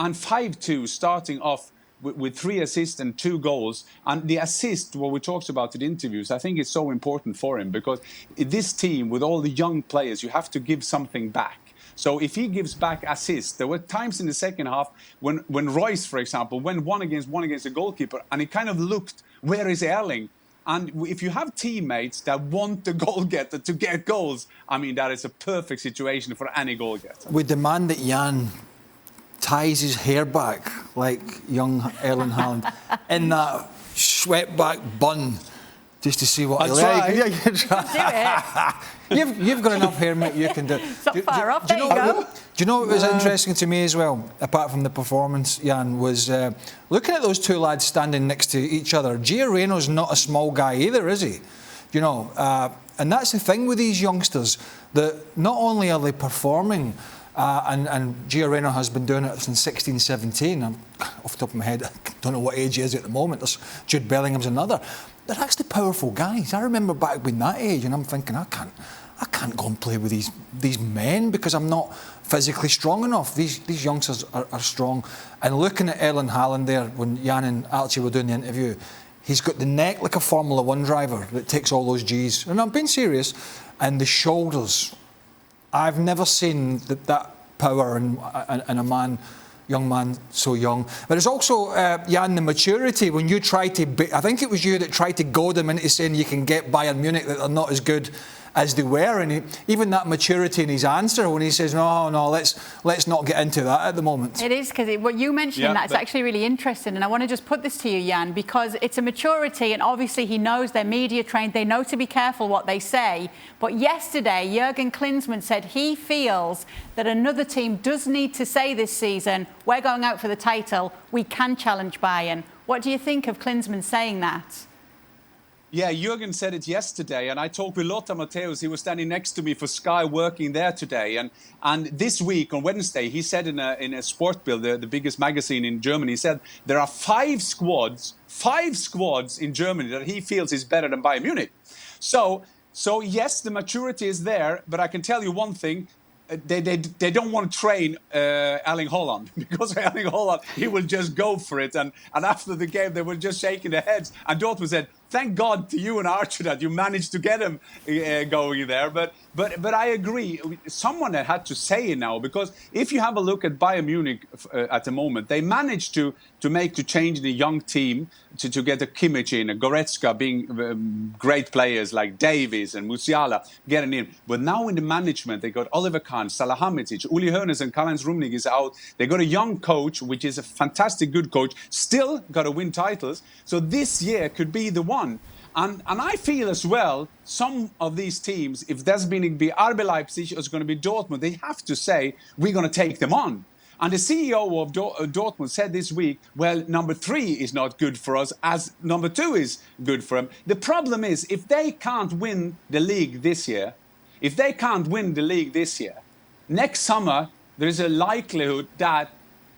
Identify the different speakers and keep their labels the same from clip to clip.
Speaker 1: and 5-2 starting off with 3 assists and 2 goals. And the assist, what we talked about in the interviews, I think is so important for him, because this team, with all the young players, you have to give something back. So if he gives back assists, there were times in the second half when Royce, for example, went one against the goalkeeper, and he kind of looked, where is Erling? And if you have teammates that want the goal getter to get goals, I mean, that is a perfect situation for any goal getter.
Speaker 2: We demand that Jan ties his hair back like young Erling Haaland in that swept back bun, just to see what he like.
Speaker 3: Yeah, you try.
Speaker 2: Do it. You've got enough hair, mate. You can do it.
Speaker 3: It's not far off. There you go.
Speaker 2: Do you know what was interesting to me as well, apart from the performance, Jan, was looking at those 2 lads standing next to each other. Gio Reyna's not a small guy either, is he? You know, and that's the thing with these youngsters, that not only are they performing, and Gio Reyna has been doing it since 16, 17. I'm off the top of my head, I don't know what age he is at the moment. There's Jude Bellingham's another. They're actually powerful guys. I remember back being that age, and I'm thinking, I can't go and play with these men because I'm not physically strong enough. These youngsters are strong. And looking at Erling Haaland there, when Jan and Archie were doing the interview, he's got the neck like a Formula 1 driver that takes all those G's. And I'm being serious. And the shoulders. I've never seen that power in a young man so young. But it's also, Jan, the maturity when you try to... I think it was you that tried to goad them into saying you can get Bayern Munich, that they're not as good as they were. And even that maturity in his answer when he says, no, let's not get into that at the moment.
Speaker 3: It is, because what you mentioned, that's actually really interesting. And I want to just put this to you, Jan, because it's a maturity, and obviously he knows they're media trained. They know to be careful what they say. But yesterday, Jurgen Klinsmann said he feels that another team does need to say this season, we're going out for the title, we can challenge Bayern. What do you think of Klinsmann saying that?
Speaker 1: Yeah, Jurgen said it yesterday, and I talked with Lothar Matthäus. He was standing next to me for Sky, working there today. And this week, on Wednesday, he said in a Sport Bild, the biggest magazine in Germany, he said there are 5 squads in Germany that he feels is better than Bayern Munich. So yes, the maturity is there, but I can tell you one thing. They don't want to train Erling Haaland, because Erling Haaland, he will just go for it. And after the game, they were just shaking their heads. And Dortmund said, thank God to you and Archie that you managed to get him going there. But I agree. Someone had to say it now, because if you have a look at Bayern Munich at the moment, they managed to change the young team to get a Kimmich in, a Goretzka being great players like Davies and Musiala getting in. But now in the management, they got Oliver Kahn, Salahamidzic, Uli Hoeneß and Karl-Heinz Rummenigge is out. They got a young coach, which is a fantastic good coach, still got to win titles. So this year could be the one. And I feel as well, some of these teams, if that's going to be RB Leipzig or it's going to be Dortmund, they have to say, we're going to take them on. And the CEO of Dortmund said this week, well, number 3 is not good for us, as number 2 is good for them. The problem is, if they can't win the league this year, next summer, there is a likelihood that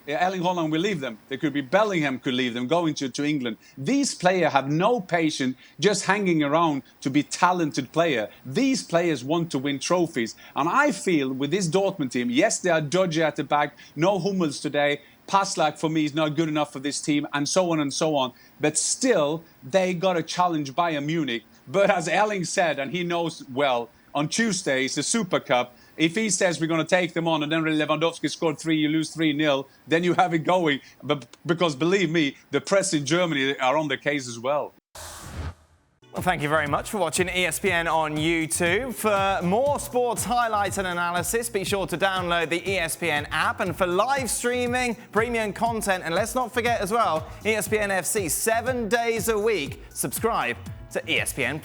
Speaker 1: Erling Haaland will leave them. There could be Bellingham could leave them, going to England. These players have no patience just hanging around to be talented player. These players want to win trophies. And I feel with this Dortmund team, yes, they are dodgy at the back. No Hummels today. Paslak for me is not good enough for this team, and so on and so on. But still, they got to challenge Bayern Munich. But as Erling said, and he knows well, on Tuesday is the Super Cup. If he says we're going to take them on and then Lewandowski scored 3, you lose 3-0, then you have it going. But because believe me, the press in Germany are on the case as well.
Speaker 4: Well, thank you very much for watching ESPN on YouTube. For more sports highlights and analysis, be sure to download the ESPN app. And for live streaming, premium content, and let's not forget as well, ESPN FC 7 days a week. Subscribe to ESPN+.